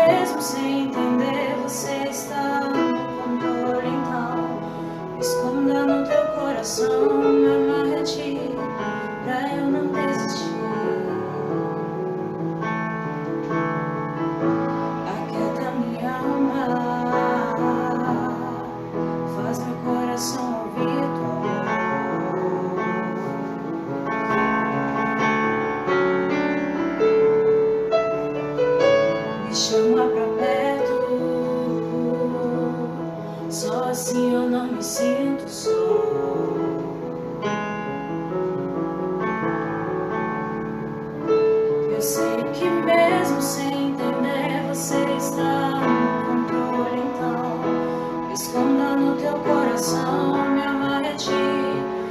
mesmo sem entender, você está no controle. Então, esconda no teu coração, me amarre a ti, pra eu não desistir. Aquieta minha alma, faz meu coração ouvir tua voz. Me chama pra perto, só assim eu não me sinto só. Eu sei que mesmo sem entender, você está no controle. Então, esconda no teu coração, me amarre a ti,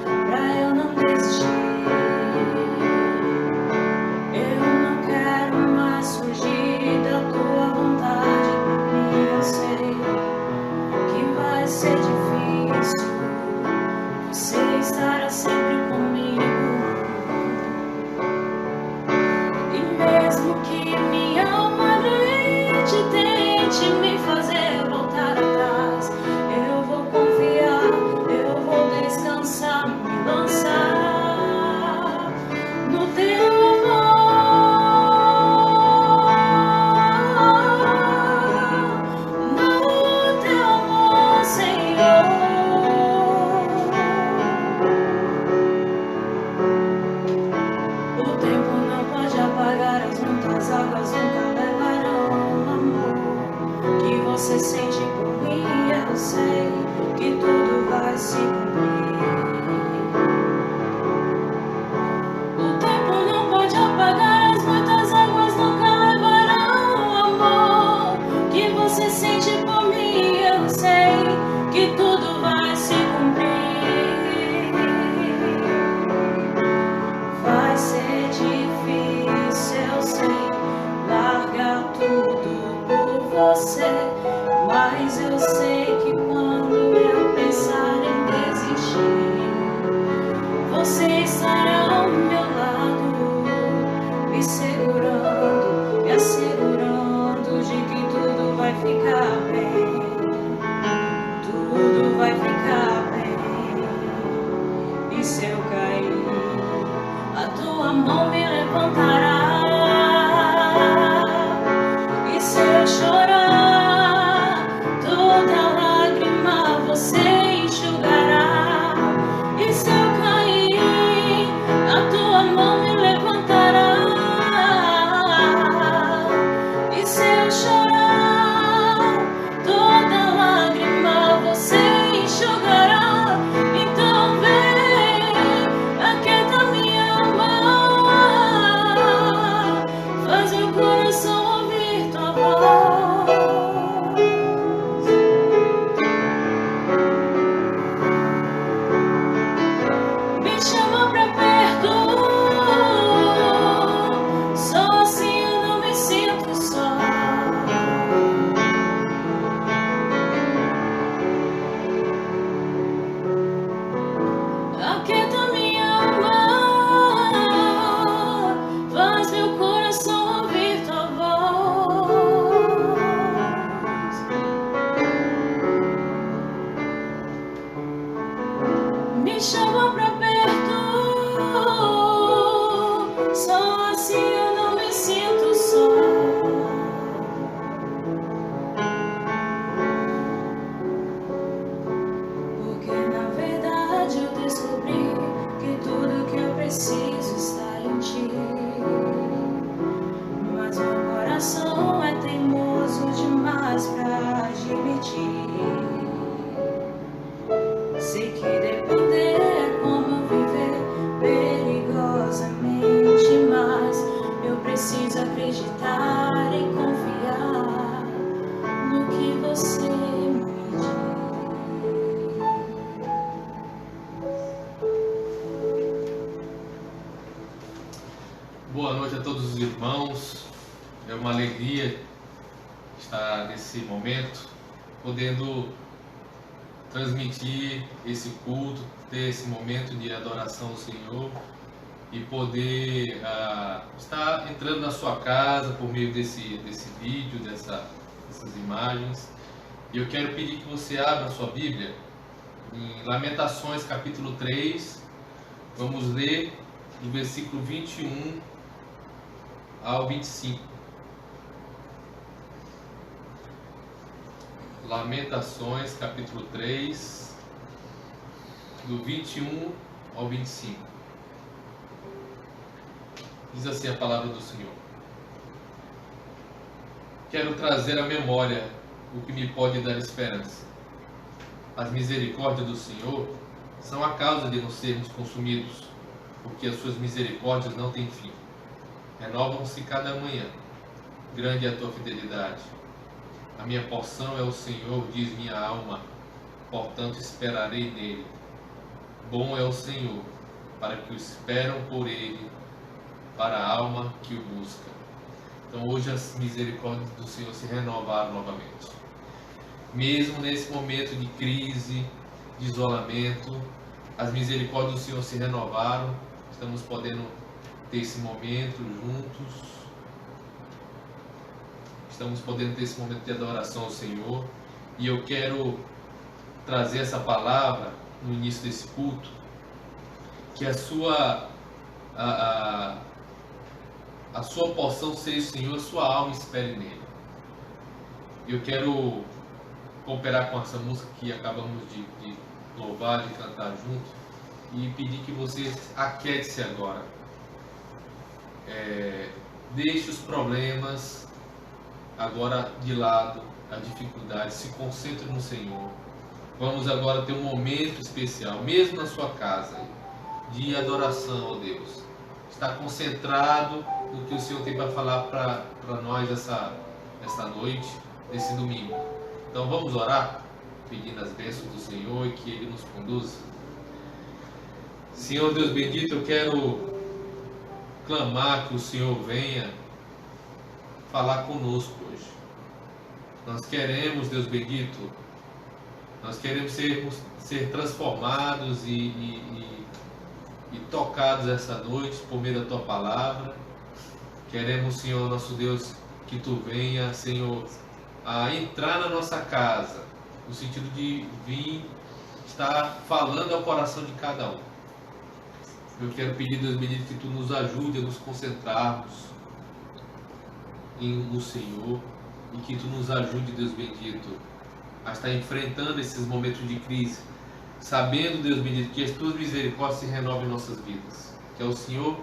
pra eu não desistir. Eu não quero mais fugir da tua vontade pra mim. Eu sei que vai ser difícil, você estará sempre comigo. Mesmo que minha alma doente tente me fazer voltar atrás, eu vou confiar, eu vou descansar, me lançar no teu amor, Senhor. O tempo não pode apagar as muitas águas, nunca levarão amor que você sente por mim. Eu sei que tudo vai se cumprir. O tempo não pode apagar as muitas águas, nunca levarão amor que você sente por mim. Eu sei que tudo vai se cumprir. Vai ser difícil, eu sei, largar tudo por você, mas eu sei que quando eu pensar em desistir, você estará ao meu lado, me segurando, me assegurando de que tudo vai ficar bem, tudo vai ficar bem. E se eu cair, a tua mão me levantará. E se eu chorar, toda lágrima você enxugará. E se eu cair, a tua mão me levantará. E se eu chorar, toda lágrima você enxugará. Então vem, aquieta minha alma, faz meu coração ouvir tua voz. Me chama pra perto, só assim eu não me sinto só. Aquieta minha alma, faz meu coração ouvir tua voz. Me chama pra perto, só assim eu não me sinto só. Porque na verdade eu descobri que tudo que eu preciso está em ti. Mas meu coração é teimoso demais pra admitir. Sei que depender é como viver perigosamente, mas eu preciso acreditar e confiar no que você me diz. Boa noite a todos os irmãos. É uma alegria estar nesse momento, podendo transmitir esse culto, ter esse momento de adoração ao Senhor e poder está entrando na sua casa por meio desse vídeo, dessas imagens. E eu quero pedir que você abra a sua Bíblia em Lamentações capítulo 3. Vamos ler do versículo 21 ao 25. Lamentações capítulo 3, do 21 ao 25. Diz assim a palavra do Senhor: quero trazer à memória o que me pode dar esperança. As misericórdias do Senhor são a causa de não sermos consumidos, porque as suas misericórdias não têm fim. Renovam-se cada manhã. Grande é a tua fidelidade. A minha porção é o Senhor, diz minha alma, portanto esperarei nele. Bom é o Senhor para que o esperam por ele, para a alma que o busca. Então hoje as misericórdias do Senhor se renovaram novamente. Mesmo nesse momento de crise, de isolamento, as misericórdias do Senhor se renovaram. Estamos podendo ter esse momento juntos. Estamos podendo ter esse momento de adoração ao Senhor. E eu quero trazer essa palavra no início desse culto, que a sua porção seja o Senhor, a sua alma espere nele. Eu quero cooperar com essa música que acabamos de louvar, de cantar junto, e pedir que você aquiete-se agora. Deixe os problemas agora de lado, a dificuldade, se concentre no Senhor. Vamos agora ter um momento especial, mesmo na sua casa, de adoração a Deus. Está concentrado no que o Senhor tem para falar para nós essa noite, nesse domingo. Então vamos orar, pedindo as bênçãos do Senhor e que Ele nos conduza. Senhor Deus bendito, eu quero clamar que o Senhor venha falar conosco hoje. Nós queremos, Deus bendito, nós queremos ser transformados e tocados essa noite por meio da Tua Palavra. Queremos, Senhor, nosso Deus, que Tu venha, Senhor, a entrar na nossa casa, no sentido de vir estar falando ao coração de cada um. Eu quero pedir, Deus bendito, que Tu nos ajude a nos concentrarmos no Senhor e que Tu nos ajude, Deus bendito, a estar enfrentando esses momentos de crise, sabendo, Deus bendito, que as Tuas misericórdias se renovam em nossas vidas, que é o Senhor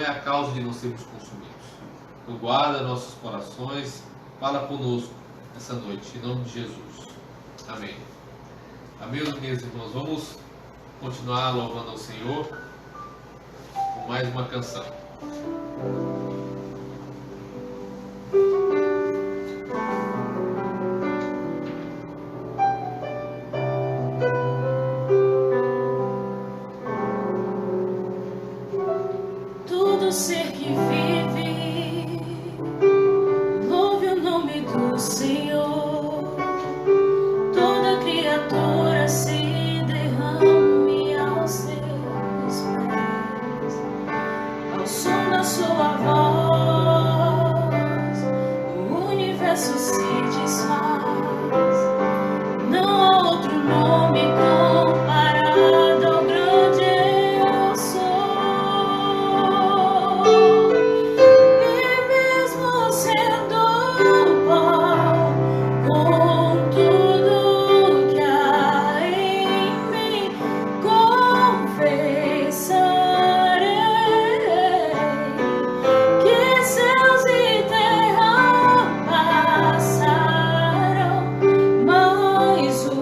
é a causa de não sermos consumidos. Tu guarda nossos corações, fala conosco essa noite, em nome de Jesus. Amém. Amém, meus irmãos. Vamos continuar louvando ao Senhor com mais uma canção. Todo ser que vive, louve o nome do Senhor. Toda criatura se derrame aos seus pés. Ao som da sua voz, o universo se desfaz. Não há outro nome comparado ao grande eu sou. Mas o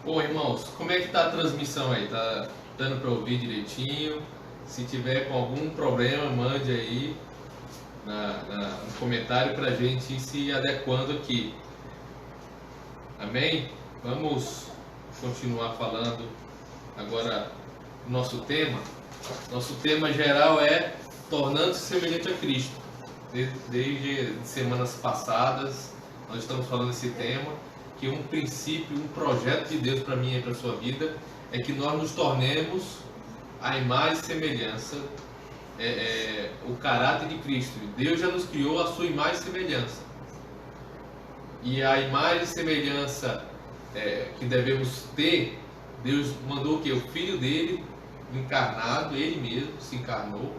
Bom, irmãos, como é que está a transmissão aí? Tá dando para ouvir direitinho? Se tiver com algum problema, mande aí no comentário para a gente ir se adequando aqui. Amém? Vamos continuar falando agora do nosso tema. Nosso tema geral é tornando-se semelhante a Cristo. Desde semanas passadas nós estamos falando desse tema, que um princípio, um projeto de Deus para mim e para a sua vida é que nós nos tornemos a imagem e semelhança, o caráter de Cristo. Deus já nos criou a sua imagem e semelhança. E a imagem e semelhança que devemos ter, Deus mandou o quê? O Filho dele encarnado, ele mesmo se encarnou,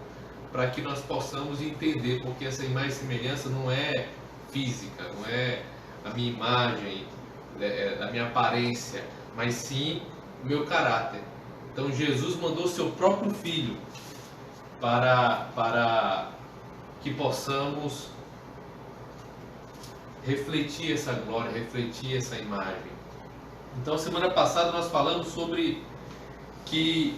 para que nós possamos entender, porque essa imagem e semelhança não é física, não é a minha imagem, da minha aparência, mas sim o meu caráter. Então Jesus mandou seu próprio Filho para que possamos refletir essa glória, refletir essa imagem. Então semana passada nós falamos sobre que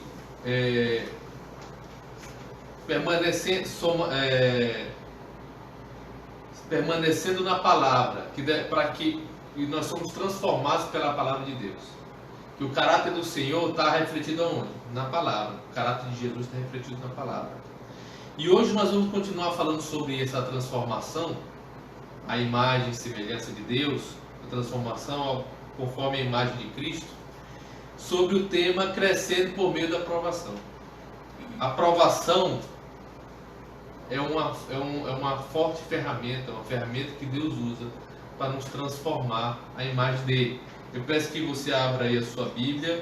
permanecendo na palavra, para que nós somos transformados pela palavra de Deus. Que o caráter do Senhor está refletido aonde? Na palavra. O caráter de Jesus está refletido na palavra. E hoje nós vamos continuar falando sobre essa transformação, a imagem e semelhança de Deus, a transformação conforme a imagem de Cristo, sobre o tema crescendo por meio da aprovação. A aprovação é uma forte ferramenta, uma ferramenta que Deus usa para nos transformar a imagem dele. Eu peço que você abra aí a sua Bíblia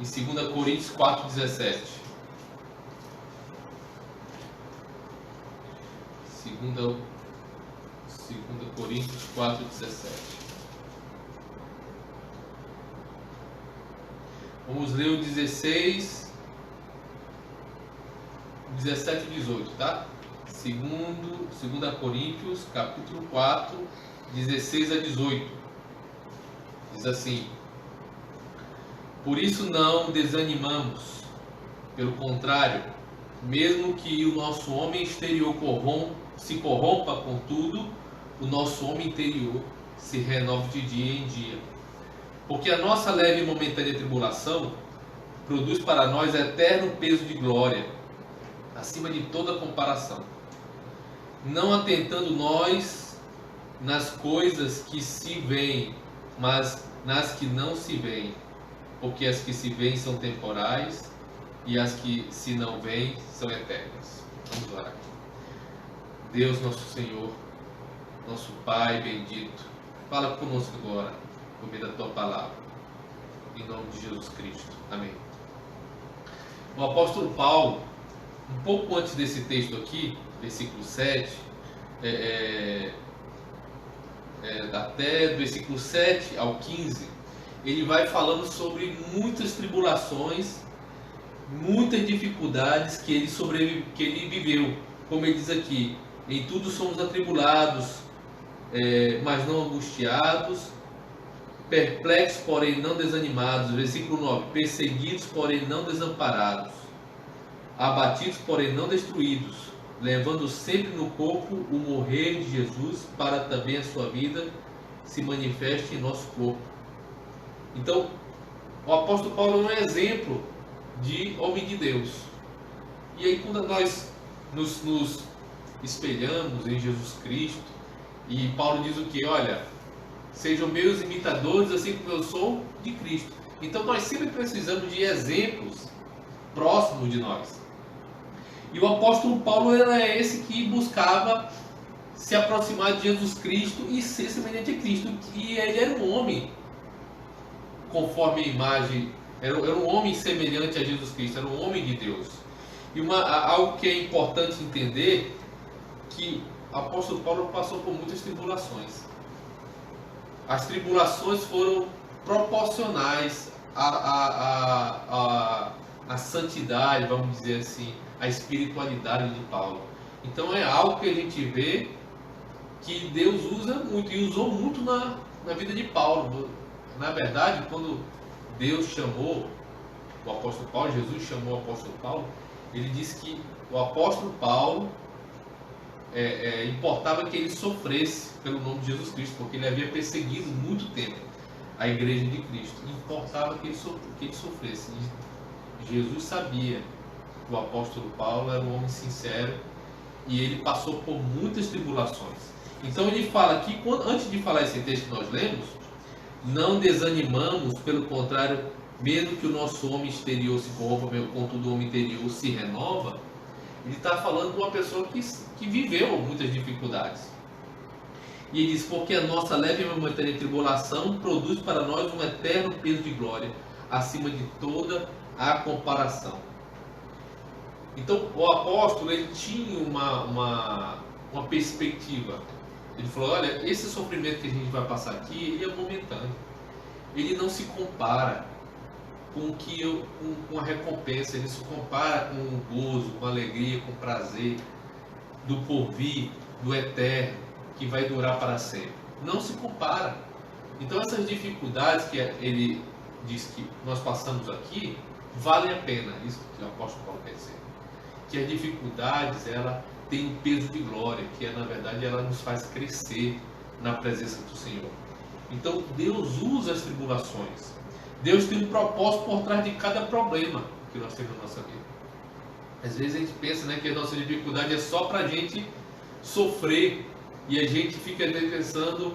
em 2 Coríntios 4,17. 2 Coríntios 4,17. Vamos ler o 16, 17 e 18, tá? 2 Coríntios, capítulo 4, 16 a 18. Diz assim: por isso não desanimamos, pelo contrário, mesmo que o nosso homem exterior se corrompa, contudo, o nosso homem interior se renova de dia em dia. Porque a nossa leve e momentânea tribulação produz para nós eterno peso de glória, acima de toda comparação. Não atentando nós nas coisas que se veem, mas nas que não se veem, porque as que se veem são temporais e as que se não veem são eternas. Vamos orar. Deus, nosso Senhor, nosso Pai bendito, fala conosco agora, por meio da Tua Palavra, em nome de Jesus Cristo. Amém. O apóstolo Paulo, um pouco antes desse texto aqui, versículo 7, até do versículo 7 ao 15, ele vai falando sobre muitas tribulações, muitas dificuldades que ele viveu. Como ele diz aqui, em tudo somos atribulados, mas não angustiados, perplexos, porém não desanimados. Versículo 9, perseguidos, porém não desamparados, abatidos, porém não destruídos, levando sempre no corpo o morrer de Jesus, para também a sua vida se manifeste em nosso corpo. Então, o apóstolo Paulo é um exemplo de homem de Deus. E aí, quando nós nos espelhamos em Jesus Cristo. E Paulo diz o que? Olha, sejam meus imitadores assim como eu sou de Cristo. Então nós sempre precisamos de exemplos próximos de nós. E o apóstolo Paulo é esse que buscava se aproximar de Jesus Cristo e ser semelhante a Cristo. E ele era um homem conforme a imagem, era um homem semelhante a Jesus Cristo, era um homem de Deus. E algo que é importante entender, que o apóstolo Paulo passou por muitas tribulações. As tribulações foram proporcionais à santidade, vamos dizer assim, à espiritualidade de Paulo. Então é algo que a gente vê que Deus usa muito, e usou muito na vida de Paulo. Na verdade, quando Deus chamou o apóstolo Paulo, Jesus chamou o apóstolo Paulo, ele disse que o apóstolo Paulo importava que ele sofresse pelo nome de Jesus Cristo, porque ele havia perseguido muito tempo a igreja de Cristo. Importava que ele sofresse. E Jesus sabia que o apóstolo Paulo era um homem sincero e ele passou por muitas tribulações. Então ele fala aqui, antes de falar esse texto que nós lemos, não desanimamos, pelo contrário, mesmo que o nosso homem exterior se corrompa, contudo o homem interior se renova. Ele está falando de uma pessoa que viveu muitas dificuldades. E ele diz, porque a nossa leve e momentânea tribulação produz para nós um eterno peso de glória, acima de toda a comparação. Então o apóstolo, ele tinha uma perspectiva. Ele falou, olha, esse sofrimento que a gente vai passar aqui, ele é momentâneo. Ele não se compara com a recompensa, ele se compara com o gozo, com a alegria, com o prazer do porvir, do eterno, que vai durar para sempre. Não se compara. Então essas dificuldades que ele diz que nós passamos aqui, valem a pena. Isso que o apóstolo Paulo quer dizer. Que as dificuldades, ela tem um peso de glória, que na verdade ela nos faz crescer na presença do Senhor. Então Deus usa as tribulações. Deus tem um propósito por trás de cada problema que nós temos na nossa vida. Às vezes a gente pensa, que a nossa dificuldade é só para a gente sofrer, e a gente fica pensando,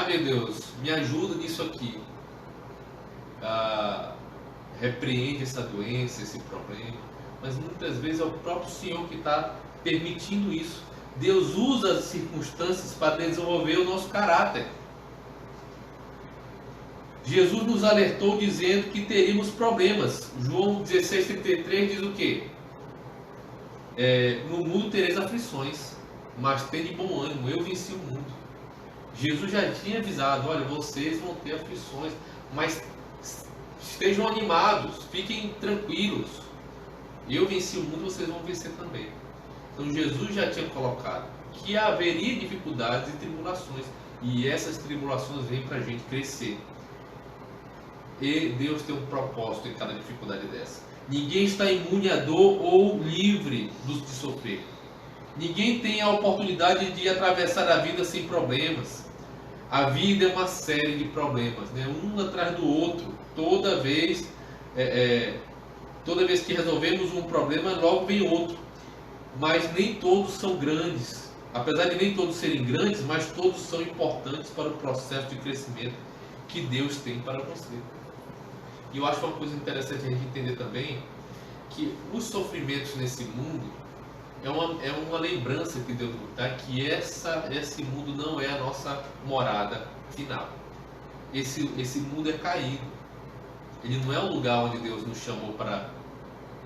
meu Deus, me ajuda nisso aqui. Repreende essa doença, esse problema. Mas muitas vezes é o próprio Senhor que está permitindo isso. Deus usa as circunstâncias para desenvolver o nosso caráter. Jesus nos alertou dizendo que teríamos problemas. João 16,33 diz o quê? No mundo tereis aflições, mas tende bom ânimo, eu venci o mundo. Jesus já tinha avisado, olha, vocês vão ter aflições, mas estejam animados, fiquem tranquilos. Eu venci o mundo, vocês vão vencer também. Então Jesus já tinha colocado que haveria dificuldades e tribulações, e essas tribulações vêm para a gente crescer. E Deus tem um propósito em cada dificuldade dessa. Ninguém está imune à dor ou livre de sofrer. Ninguém tem a oportunidade de atravessar a vida sem problemas. A vida é uma série de problemas, um atrás do outro. Toda vez que resolvemos um problema, logo vem outro. Mas nem todos são grandes. Apesar de nem todos serem grandes, mas todos são importantes para o processo de crescimento que Deus tem para você. E eu acho uma coisa interessante a gente entender também, que os sofrimentos nesse mundo é uma lembrança que Deus nos dá, que esse mundo não é a nossa morada final. Esse mundo é caído. Ele não é o lugar onde Deus nos chamou para...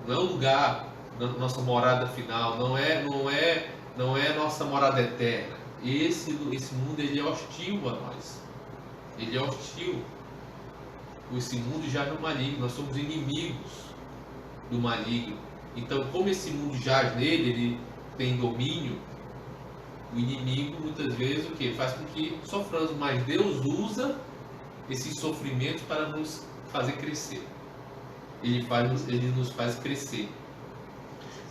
Não é o lugar da nossa morada final, não é a nossa morada eterna. Esse mundo, ele é hostil a nós. Ele é hostil. Esse mundo já é maligno, nós somos inimigos do maligno. Então, como esse mundo jaz nele, ele tem domínio, o inimigo muitas vezes o que? Faz com que soframos, mas Deus usa esses sofrimentos para nos fazer crescer. Ele nos faz crescer.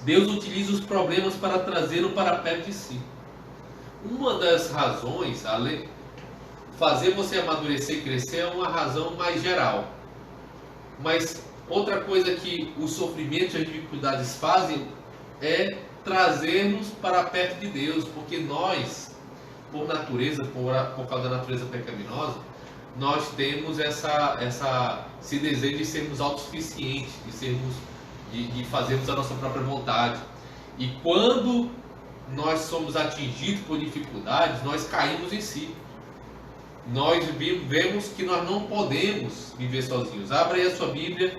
Deus utiliza os problemas para trazê-lo para perto de si. Uma das razões, fazer você amadurecer e crescer é uma razão mais geral. Mas outra coisa que os sofrimentos e as dificuldades fazem é trazer-nos para perto de Deus, porque nós, por natureza, por causa da natureza pecaminosa, nós temos esse desejo de sermos autossuficientes, de fazermos a nossa própria vontade. E quando nós somos atingidos por dificuldades, nós caímos em si. Nós vemos que nós não podemos viver sozinhos. Abra aí a sua Bíblia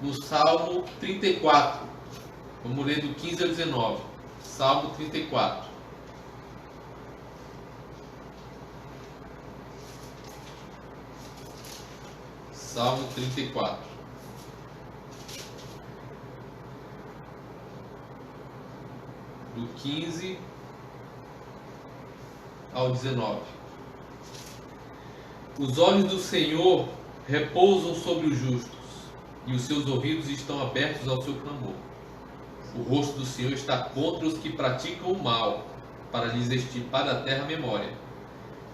no Salmo 34. Vamos ler do 15 ao 19. Salmo 34. Salmo 34. Do 15 ao 19. Os olhos do Senhor repousam sobre os justos, e os seus ouvidos estão abertos ao seu clamor. O rosto do Senhor está contra os que praticam o mal, para lhes extirpar da terra a memória.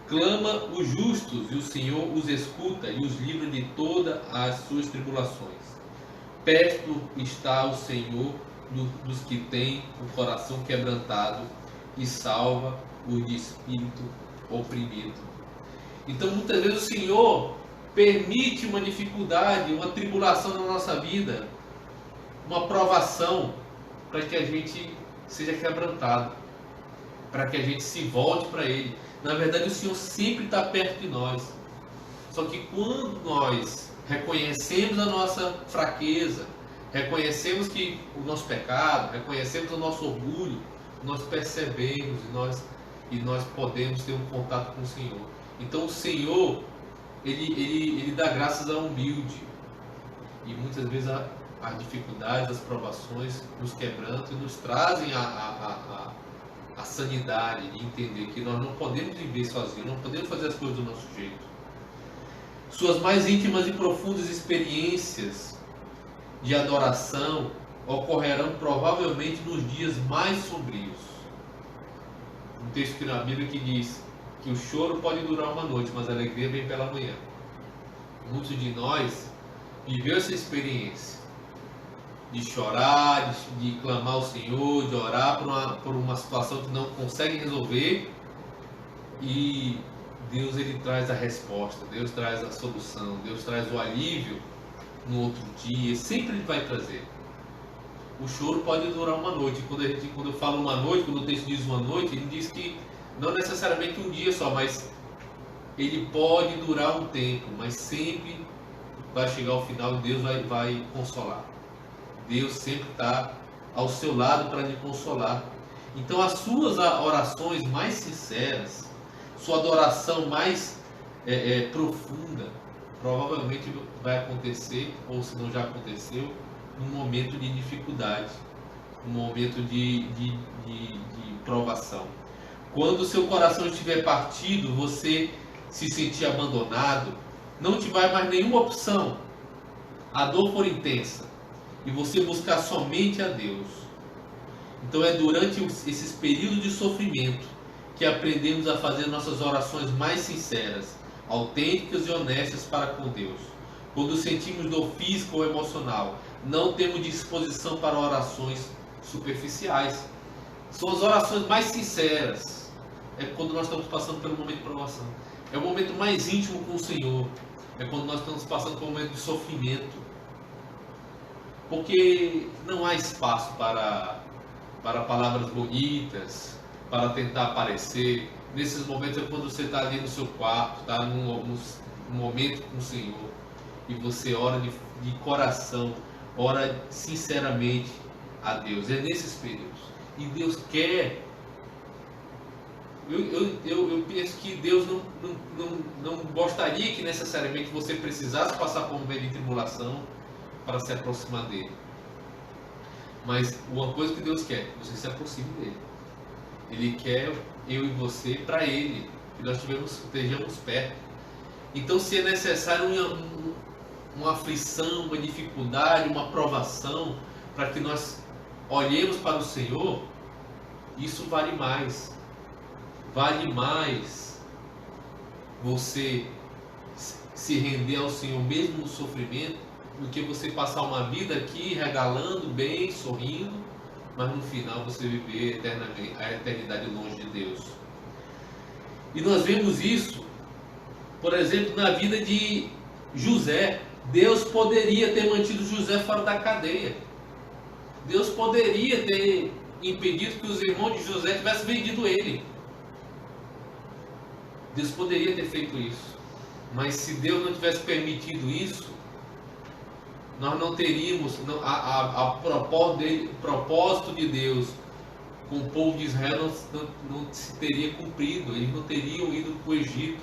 Clama os justos, e o Senhor os escuta e os livra de todas as suas tribulações. Perto está o Senhor dos que têm o coração quebrantado, e salva os de espírito oprimido. Então, muitas vezes o Senhor permite uma dificuldade, uma tribulação na nossa vida, uma provação, para que a gente seja quebrantado, para que a gente se volte para Ele. Na verdade, o Senhor sempre está perto de nós. Só que quando nós reconhecemos a nossa fraqueza, reconhecemos que o nosso pecado, reconhecemos o nosso orgulho, nós percebemos e nós podemos ter um contato com o Senhor. Então o Senhor, ele dá graças ao humilde. E muitas vezes as dificuldades, as provações nos quebrantam e nos trazem a sanidade de entender que nós não podemos viver sozinhos, não podemos fazer as coisas do nosso jeito. Suas mais íntimas e profundas experiências de adoração ocorrerão provavelmente nos dias mais sombrios. Um texto aqui na Bíblia que diz que o choro pode durar uma noite, mas a alegria vem pela manhã. Muitos de nós viveu essa experiência de chorar, de clamar ao Senhor, de orar por uma situação que não consegue resolver, e Deus ele traz a resposta, Deus traz a solução, Deus traz o alívio no outro dia, sempre Ele vai trazer. O choro pode durar uma noite. Quando eu falo uma noite, quando o texto diz uma noite, ele diz que não necessariamente um dia só, mas ele pode durar um tempo, mas sempre vai chegar ao final e Deus vai consolar. Deus sempre está ao seu lado para lhe consolar. Então as suas orações mais sinceras, sua adoração mais profunda, provavelmente vai acontecer, ou se não já aconteceu, num momento de dificuldade, num momento de provação. Quando o seu coração estiver partido, você se sentir abandonado, não tiver mais nenhuma opção, a dor for intensa, e você buscar somente a Deus. Então é durante esses períodos de sofrimento que aprendemos a fazer nossas orações mais sinceras, autênticas e honestas para com Deus. Quando sentimos dor física ou emocional, não temos disposição para orações superficiais. São as orações mais sinceras. É quando nós estamos passando pelo momento de provação. É o momento mais íntimo com o Senhor. É quando nós estamos passando por um momento de sofrimento. Porque não há espaço para palavras bonitas, para tentar aparecer. Nesses momentos é quando você está ali no seu quarto, está num momento com o Senhor, e você ora de coração, ora sinceramente a Deus. É nesses períodos. E Deus quer. Eu penso que Deus não gostaria que necessariamente você precisasse passar por um momento de tribulação para se aproximar dele. Mas uma coisa que Deus quer, que você se aproxime dele. Ele quer eu e você para Ele, que nós estejamos perto. Então, se é necessário uma aflição, uma dificuldade, uma provação, para que nós olhemos para o Senhor, isso vale mais. Vale mais você se render ao Senhor mesmo no sofrimento, do que você passar uma vida aqui regalando bem, sorrindo, mas no final você viver eternamente, a eternidade longe de Deus. E nós vemos isso, por exemplo, na vida de José. Deus poderia ter mantido José fora da cadeia. Deus poderia ter impedido que os irmãos de José tivessem vendido ele. Deus poderia ter feito isso. Mas se Deus não tivesse permitido isso, nós não teríamos a propósito de Deus com o povo de Israel não se teria cumprido. Eles não teriam ido para o Egito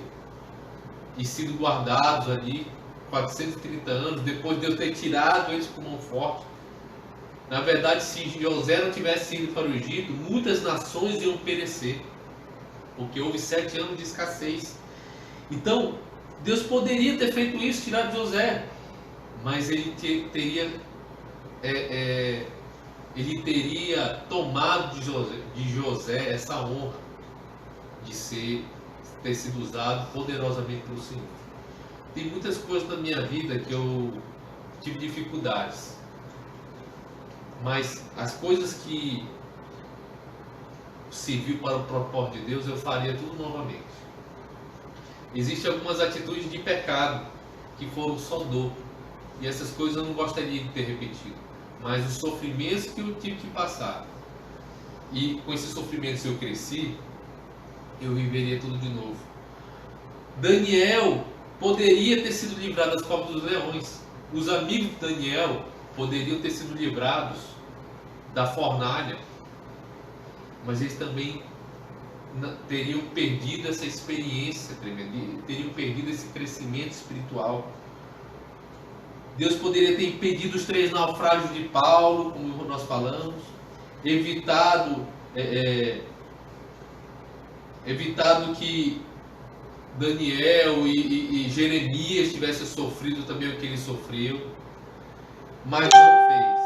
e sido guardados ali 430 anos, depois de Deus ter tirado eles com mão forte. Na verdade, se José não tivesse ido para o Egito, muitas nações iam perecer, porque houve 7 anos de escassez. Então, Deus poderia ter feito isso, tirado José, mas ele teria tomado de José essa honra de ter sido usado poderosamente pelo Senhor. Tem muitas coisas na minha vida que eu tive dificuldades, mas as coisas que serviu para o propósito de Deus, eu faria tudo novamente. Existem algumas atitudes de pecado que foram só dor, e essas coisas eu não gostaria de ter repetido, mas os sofrimentos que eu tive que passar, e com esses sofrimentos eu cresci, eu viveria tudo de novo. Daniel poderia ter sido livrado das covas dos leões. Os amigos de Daniel poderiam ter sido livrados da fornalha, mas eles também teriam perdido essa experiência tremenda, teriam perdido esse crescimento espiritual. Deus poderia ter impedido os 3 naufrágios de Paulo, como nós falamos, evitado que Daniel e Jeremias tivessem sofrido também o que ele sofreu, mas não fez.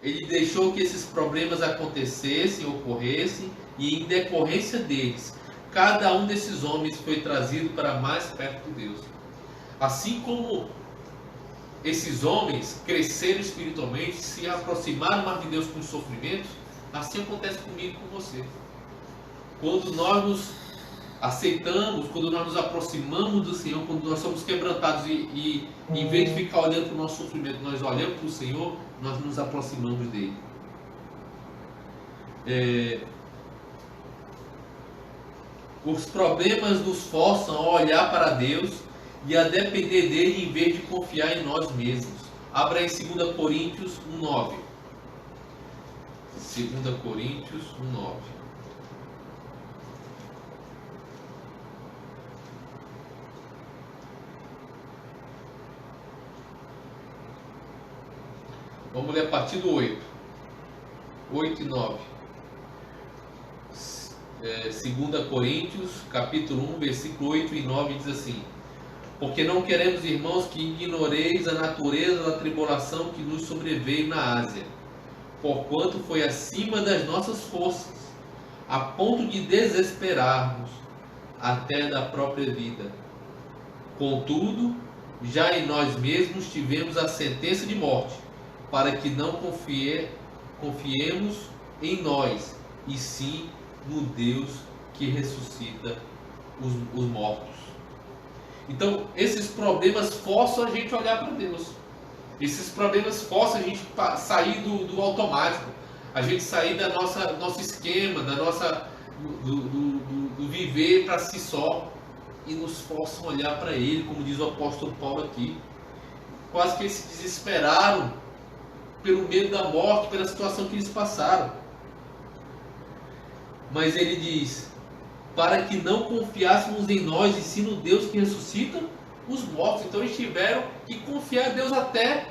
Ele deixou que esses problemas acontecessem, ocorressem, e em decorrência deles, cada um desses homens foi trazido para mais perto de Deus. Assim como esses homens cresceram espiritualmente, se aproximaram mais de Deus com os sofrimentos, assim acontece comigo e com você. Quando nós nos aceitamos, quando nós nos aproximamos do Senhor, quando nós somos quebrantados e em vez de ficar olhando para o nosso sofrimento, nós olhamos para o Senhor, nós nos aproximamos dele. Os problemas nos forçam a olhar para Deus e a depender dele em vez de confiar em nós mesmos. Abra em 2 Coríntios 1:9. 2 Coríntios 1:9. Vamos ler a partir do 8. 8 e 9. 2 Coríntios, capítulo 1, versículo 8 e 9 diz assim: porque não queremos, irmãos, que ignoreis a natureza da tribulação que nos sobreveio na Ásia, porquanto foi acima das nossas forças, a ponto de desesperarmos até da própria vida. Contudo, já em nós mesmos tivemos a sentença de morte, para que não confiemos em nós, e sim no Deus que ressuscita os mortos. Então, esses problemas forçam a gente a olhar para Deus. Esses problemas forçam a gente a sair do automático, a gente sair da nosso esquema, do viver para si só, e nos forçam a olhar para Ele, como diz o apóstolo Paulo aqui. Quase que eles se desesperaram pelo medo da morte, pela situação que eles passaram. Mas ele diz: para que não confiássemos em nós, e sim no Deus que ressuscita os mortos. Então eles tiveram que confiar em Deus até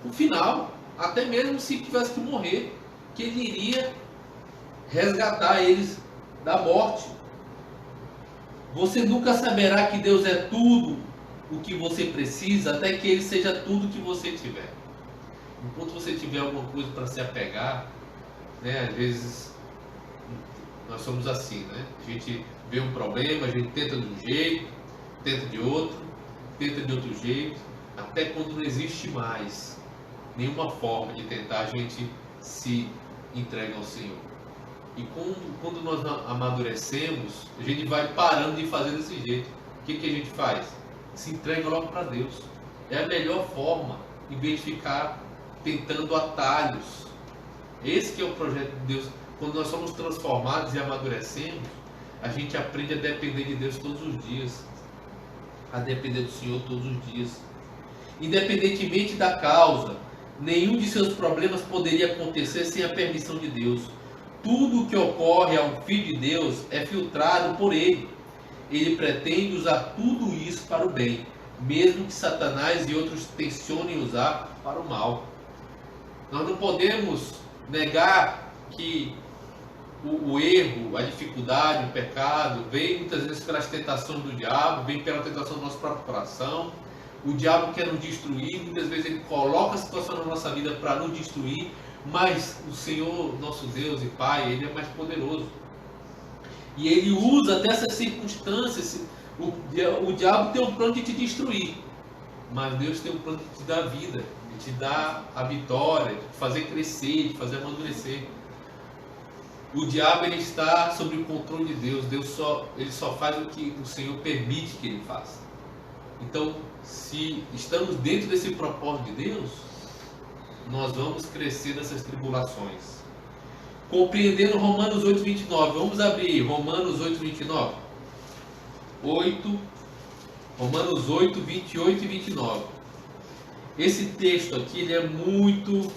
o final, até mesmo se tivesse que morrer, que Ele iria resgatar eles da morte. Você nunca saberá que Deus é tudo o que você precisa, até que Ele seja tudo o que você tiver. Enquanto você tiver alguma coisa para se apegar, né, às vezes nós somos assim, né? A gente vê um problema, a gente tenta de um jeito, tenta de outro jeito, até quando não existe mais nenhuma forma de tentar, a gente se entregue ao Senhor. E quando nós amadurecemos, a gente vai parando de fazer desse jeito. O que a gente faz? Se entrega logo para Deus. É a melhor forma, em vez de ficar tentando atalhos. Esse que é o projeto de Deus. Quando nós somos transformados e amadurecemos, a gente aprende a depender de Deus todos os dias. A depender do Senhor todos os dias. Independentemente da causa, nenhum de seus problemas poderia acontecer sem a permissão de Deus. Tudo o que ocorre ao Filho de Deus é filtrado por Ele. Ele pretende usar tudo isso para o bem, mesmo que Satanás e outros tensionem usar para o mal. Nós não podemos negar que o erro, a dificuldade, o pecado, vem muitas vezes pelas tentações do diabo, vem pela tentação do nosso próprio coração. O diabo quer nos destruir, muitas vezes ele coloca a situação na nossa vida para nos destruir, mas o Senhor, nosso Deus e Pai, Ele é mais poderoso. E Ele usa até essas circunstâncias. O diabo tem um plano de te destruir, mas Deus tem um plano de te dar vida, de te dar a vitória, de fazer crescer, de fazer amadurecer. O diabo ele está sob o controle de Deus. Ele só faz o que o Senhor permite que ele faça. Então, se estamos dentro desse propósito de Deus, nós vamos crescer nessas tribulações. Compreendendo Romanos 8:29. Vamos abrir Romanos 8:29. Romanos 8, 28 e 29. Esse texto aqui ele é muito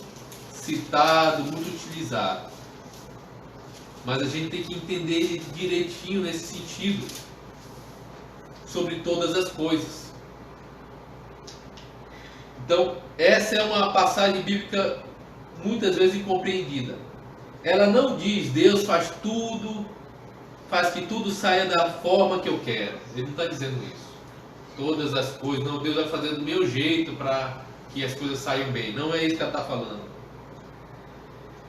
citado, muito utilizado. Mas a gente tem que entender ele direitinho nesse sentido. Sobre todas as coisas. Então, essa é uma passagem bíblica muitas vezes incompreendida. Ela não diz, Deus faz que tudo saia da forma que eu quero. Ele não está dizendo isso. Todas as coisas, não, Deus vai fazer do meu jeito para que as coisas saiam bem. Não é isso que ela está falando.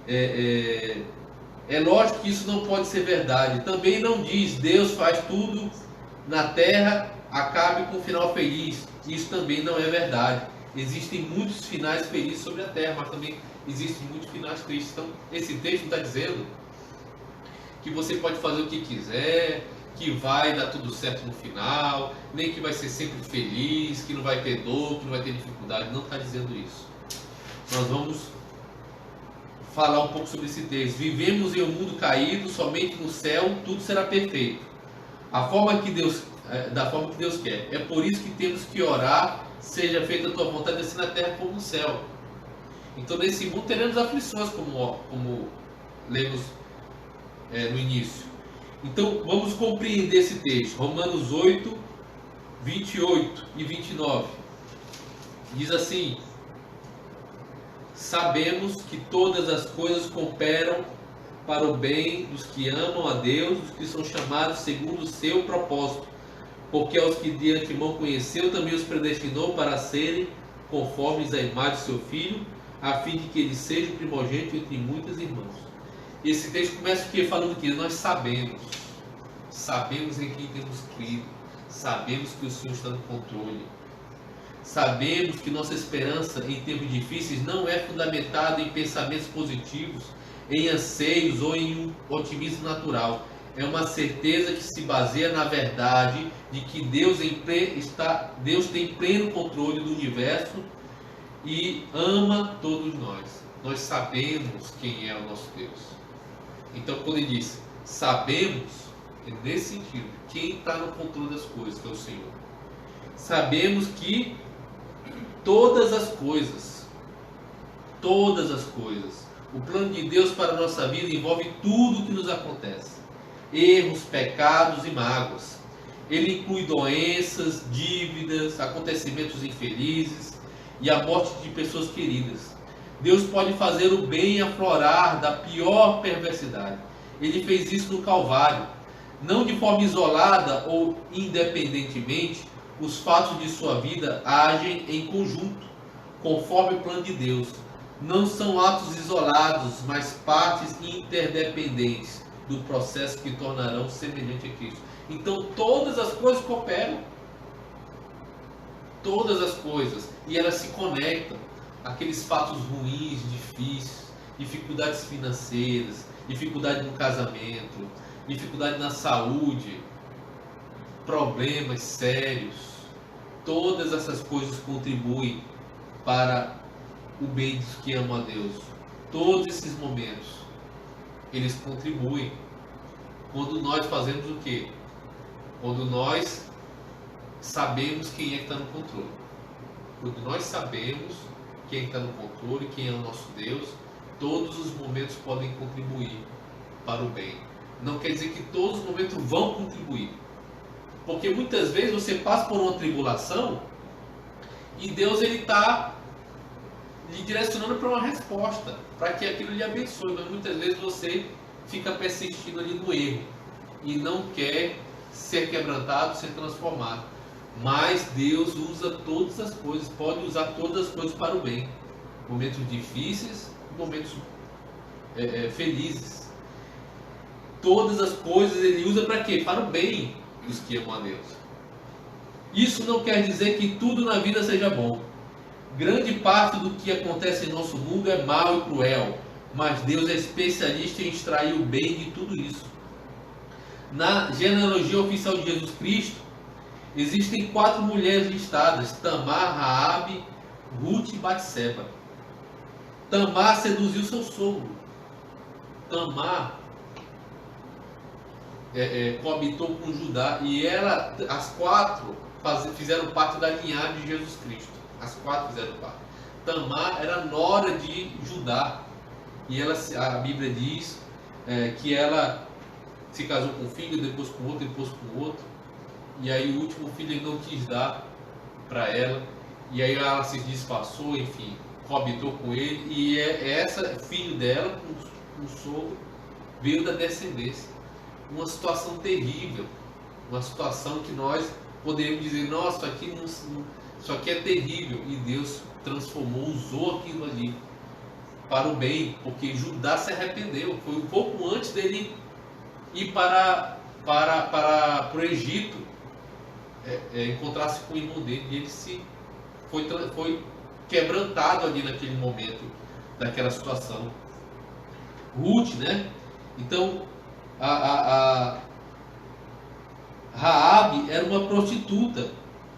É lógico que isso não pode ser verdade. Também não diz, Deus faz tudo na terra, acabe com um final feliz. Isso também não é verdade. Existem muitos finais felizes sobre a terra, mas também existem muitos finais tristes. Então, esse texto está dizendo que você pode fazer o que quiser, que vai dar tudo certo no final, nem que vai ser sempre feliz, que não vai ter dor, que não vai ter dificuldade. Não está dizendo isso. Nós vamos falar um pouco sobre esse texto. Vivemos em um mundo caído, somente no céu tudo será perfeito. Da forma que Deus quer. É por isso que temos que orar, seja feita a tua vontade, assim na terra como no céu. Então nesse mundo teremos aflições, como lemos no início. Então vamos compreender esse texto. Romanos 8, 28 e 29. Diz assim: sabemos que todas as coisas cooperam para o bem dos que amam a Deus, dos que são chamados segundo o seu propósito. Porque aos que de antemão conheceu, também os predestinou para serem conformes à imagem do seu Filho, a fim de que ele seja o primogênito entre muitos irmãos. Esse texto começa aqui falando que nós sabemos em quem temos crido, sabemos que o Senhor está no controle, sabemos que nossa esperança em tempos difíceis não é fundamentada em pensamentos positivos, em anseios ou em um otimismo natural. É uma certeza que se baseia na verdade de que Deus tem pleno controle do universo e ama todos nós. Nós sabemos quem é o nosso Deus. Então, quando ele diz sabemos, é nesse sentido, quem está no controle das coisas, que é o Senhor. Sabemos que todas as coisas, o plano de Deus para a nossa vida envolve tudo o que nos acontece. Erros, pecados e mágoas. Ele inclui doenças, dívidas, acontecimentos infelizes e a morte de pessoas queridas. Deus pode fazer o bem aflorar da pior perversidade. Ele fez isso no Calvário. Não de forma isolada ou independentemente, os fatos de sua vida agem em conjunto, conforme o plano de Deus. Não são atos isolados, mas partes interdependentes do processo que tornarão semelhante a Cristo. Então todas as coisas cooperam. Todas as coisas. E elas se conectam. Aqueles fatos ruins, difíceis, dificuldades financeiras, dificuldade no casamento, dificuldade na saúde, problemas sérios, todas essas coisas contribuem para o bem dos que amam a Deus. Todos esses momentos, eles contribuem. Quando nós fazemos o quê? Quando nós sabemos quem é que está no controle. Quando nós sabemos quem está no controle, quem é o nosso Deus, todos os momentos podem contribuir para o bem. Não quer dizer que todos os momentos vão contribuir. Porque muitas vezes você passa por uma tribulação e Deus está lhe direcionando para uma resposta, para que aquilo lhe abençoe. Mas muitas vezes você fica persistindo ali no erro e não quer ser quebrantado, ser transformado. Mas Deus usa todas as coisas, pode usar todas as coisas para o bem. Momentos difíceis, momentos felizes. Todas as coisas Ele usa para quê? Para o bem dos que amam a Deus. Isso não quer dizer que tudo na vida seja bom. Grande parte do que acontece em nosso mundo é mau e cruel, mas Deus é especialista em extrair o bem de tudo isso. Na genealogia oficial de Jesus Cristo, existem 4 mulheres listadas: Tamar, Raabe, Ruth e Batseba. Tamar seduziu seu sogro. Tamar coabitou com Judá, e as 4 fizeram parte da linhagem de Jesus Cristo. As 4 fizeram parte. Tamar era nora de Judá, e a Bíblia diz que ela se casou com um filho, depois com outro, depois com outro, e aí o último filho ele não quis dar para ela, e aí ela se disfarçou, enfim, coabitou com ele, e filho dela, com o sogro, veio da descendência. Uma situação terrível, uma situação que nós poderíamos dizer: nossa, isso aqui é terrível, e Deus transformou, usou aquilo ali para o bem, porque Judá se arrependeu. Foi um pouco antes dele ir para o Egito, encontrar-se com o irmão dele, e ele foi quebrantado ali naquele momento, daquela situação. Ruth, né? Então, a Raabe era uma prostituta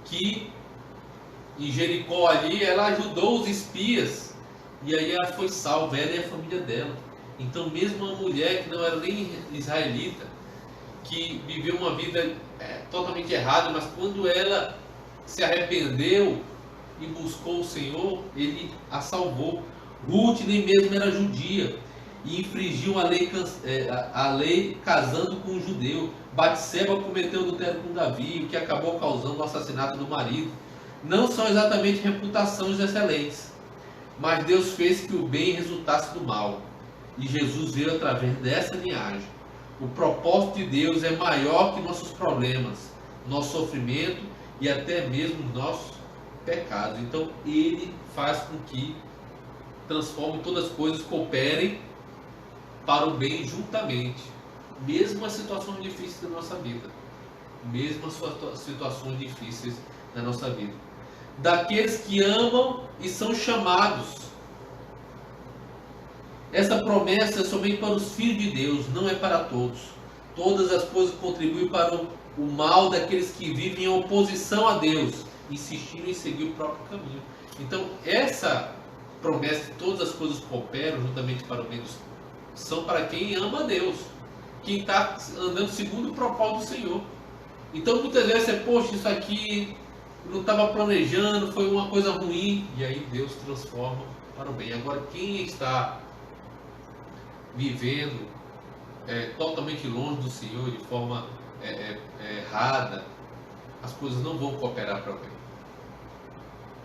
que em Jericó ali ela ajudou os espias, e aí ela foi salva, ela e a família dela. Então, mesmo uma mulher que não era nem israelita, que viveu uma vida totalmente errada, mas quando ela se arrependeu e buscou o Senhor, Ele a salvou. Ruth nem mesmo era judia e infringiu a lei casando com um judeu. Batseba cometeu adultério com Davi, o que acabou causando o assassinato do marido. Não são exatamente reputações excelentes, mas Deus fez que o bem resultasse do mal, e Jesus veio através dessa linhagem. O propósito de Deus é maior que nossos problemas, nosso sofrimento e até mesmo nossos pecados. Então Ele faz com que transforme todas as coisas, cooperem para o bem juntamente, mesmo as situações difíceis da nossa vida, mesmo as situações difíceis da nossa vida. Daqueles que amam e são chamados. Essa promessa é somente para os filhos de Deus, não é para todos. Todas as coisas contribuem para o mal daqueles que vivem em oposição a Deus, insistindo em seguir o próprio caminho. Então, essa promessa de todas as coisas cooperam juntamente para o bem dos, são para quem ama a Deus, quem está andando segundo o propósito do Senhor. Então, muitas vezes você, poxa, isso aqui não estava planejando, foi uma coisa ruim, e aí Deus transforma para o bem. Agora, quem está vivendo totalmente longe do Senhor, de forma errada, as coisas não vão cooperar para o bem,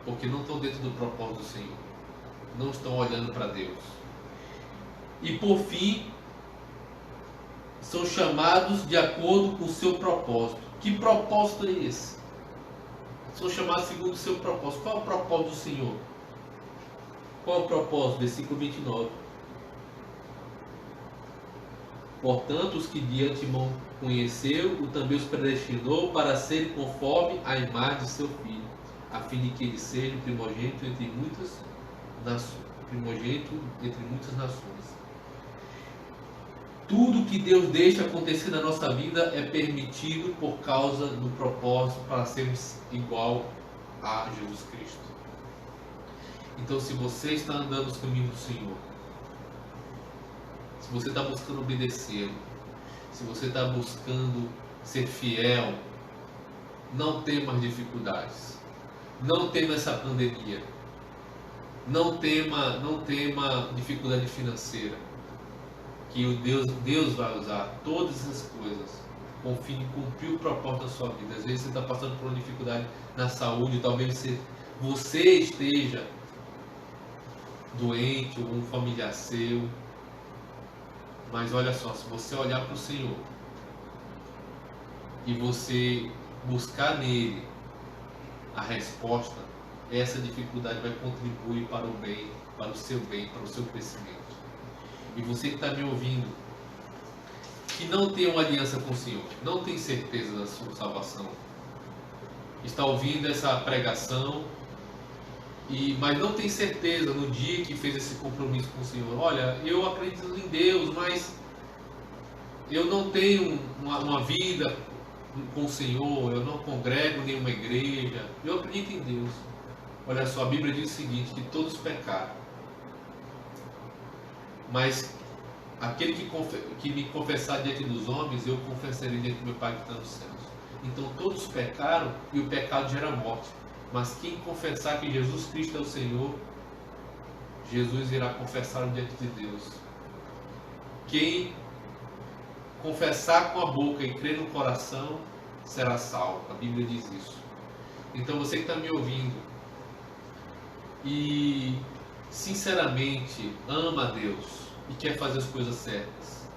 porque não estão dentro do propósito do Senhor, não estão olhando para Deus. E por fim, são chamados de acordo com o seu propósito. Que propósito é esse? São chamados segundo o seu propósito. Qual é o propósito do Senhor? Qual é o propósito? Versículo 29. Portanto, os que de antemão conheceu, o também os predestinou para serem conforme a imagem de seu Filho, a fim de que ele seja o primogênito entre muitas nações. primogênito entre muitas nações. Tudo que Deus deixa acontecer na nossa vida é permitido por causa do propósito para sermos igual a Jesus Cristo. Então, se você está andando nos caminhos do Senhor, se você está buscando obedecê-lo, se você está buscando ser fiel, não tema as dificuldades, não tema essa pandemia, não tema dificuldade financeira, que Deus vai usar todas essas coisas com o fim de cumprir o propósito da sua vida. Às vezes você está passando por uma dificuldade na saúde, talvez você esteja doente ou um familiar seu, mas olha só, se você olhar para o Senhor e você buscar nele a resposta, essa dificuldade vai contribuir para o bem, para o seu crescimento. E você que está me ouvindo, que não tem uma aliança com o Senhor, não tem certeza da sua salvação, está ouvindo essa pregação, mas não tem certeza no dia que fez esse compromisso com o Senhor. Olha, eu acredito em Deus, mas eu não tenho uma vida com o Senhor, eu não congrego em nenhuma igreja, eu acredito em Deus. Olha só, a Bíblia diz o seguinte, que todos pecaram, mas aquele que me confessar diante dos homens, eu confessarei diante do meu Pai que está nos céus. Então todos pecaram e o pecado gera morte. Mas quem confessar que Jesus Cristo é o Senhor, Jesus irá confessar diante de Deus. Quem confessar com a boca e crer no coração, será salvo. A Bíblia diz isso. Então você que está me ouvindo e sinceramente ama a Deus e quer fazer as coisas certas,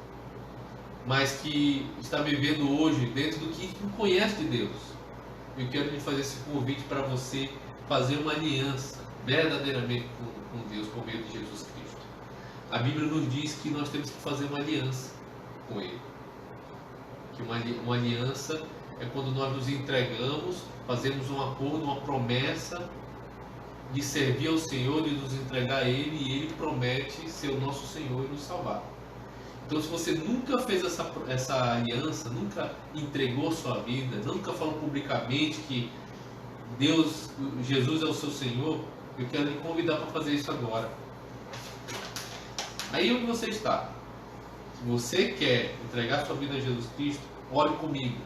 mas que está vivendo hoje dentro do que não conhece de Deus, eu quero lhe fazer esse convite para você fazer uma aliança verdadeiramente com Deus por meio de Jesus Cristo. A Bíblia nos diz que nós temos que fazer uma aliança com Ele. Que uma aliança é quando nós nos entregamos, fazemos um acordo, uma promessa de servir ao Senhor e nos entregar a Ele, e Ele promete ser o nosso Senhor e nos salvar. Então, se você nunca fez essa aliança, nunca entregou sua vida, nunca falou publicamente que Jesus é o seu Senhor, eu quero lhe convidar para fazer isso agora. Aí onde você está, se você quer entregar sua vida a Jesus Cristo, ore comigo.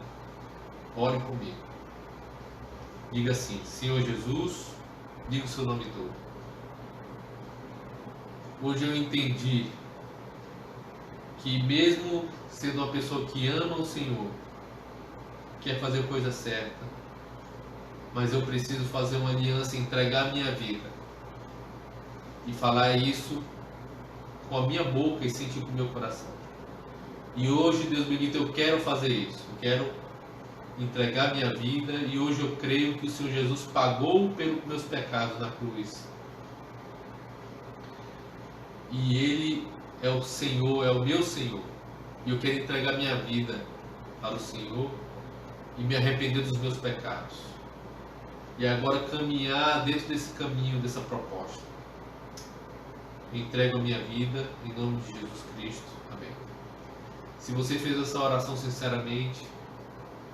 Ore comigo. Diga assim: Senhor Jesus, diga o seu nome todo. Hoje eu entendi que mesmo sendo uma pessoa que ama o Senhor, quer fazer a coisa certa, mas eu preciso fazer uma aliança, entregar a minha vida e falar isso com a minha boca e sentir com o meu coração. E hoje, Deus bendito, eu quero fazer isso. Eu quero entregar minha vida, e hoje eu creio que o Senhor Jesus pagou pelos meus pecados na cruz. E Ele é o Senhor, é o meu Senhor. E eu quero entregar minha vida para o Senhor e me arrepender dos meus pecados. E agora caminhar dentro desse caminho, dessa proposta. Eu entrego a minha vida em nome de Jesus Cristo. Amém. Se você fez essa oração sinceramente,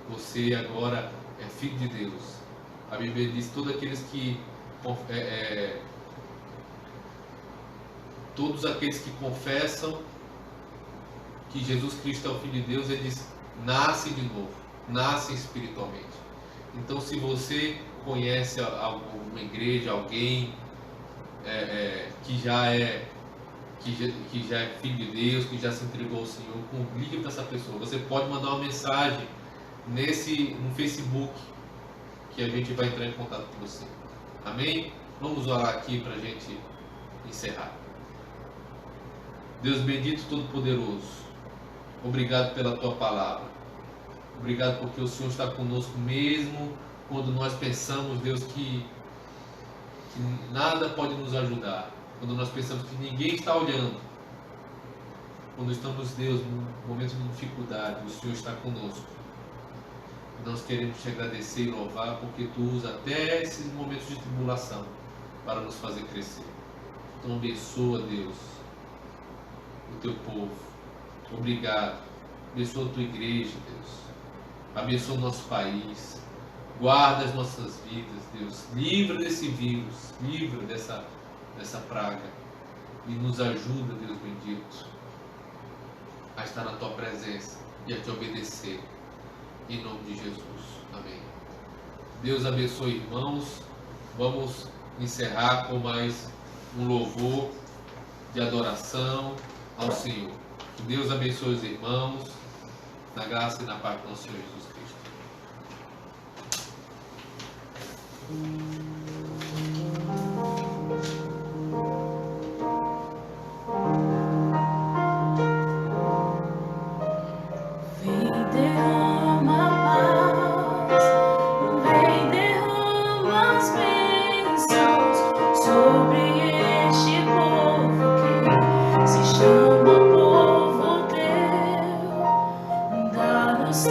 você agora é filho de Deus. A Bíblia diz: todos aqueles que confessam que Jesus Cristo é o Filho de Deus, eles nascem de novo, nascem espiritualmente. Então, se você conhece alguma igreja, alguém que já é filho de Deus, que já se entregou ao Senhor, ligue para essa pessoa. Você pode mandar uma mensagem no Facebook, que a gente vai entrar em contato com você. Amém? Vamos orar aqui para a gente encerrar. Deus bendito, todo-poderoso, obrigado pela Tua palavra. Obrigado porque o Senhor está conosco mesmo quando nós pensamos, Deus, que nada pode nos ajudar. Quando nós pensamos que ninguém está olhando. Quando estamos, Deus, num momento de dificuldade, o Senhor está conosco. Nós queremos te agradecer e louvar porque Tu usa até esses momentos de tribulação para nos fazer crescer. Então abençoa, Deus, o teu povo. Obrigado. Abençoa a tua igreja, Deus. Abençoa o nosso país. Guarda as nossas vidas, Deus. Livra desse vírus. Livra dessa praga. E nos ajuda, Deus bendito, a estar na tua presença e a te obedecer. Em nome de Jesus. Amém. Deus abençoe, irmãos. Vamos encerrar com mais um louvor de adoração ao Senhor. Que Deus abençoe os irmãos, na graça e na paz do nosso Senhor Jesus Cristo. Vem, derrama paz, vem, derrama as bênçãos sobre este povo que se chama povo teu. Dá-nos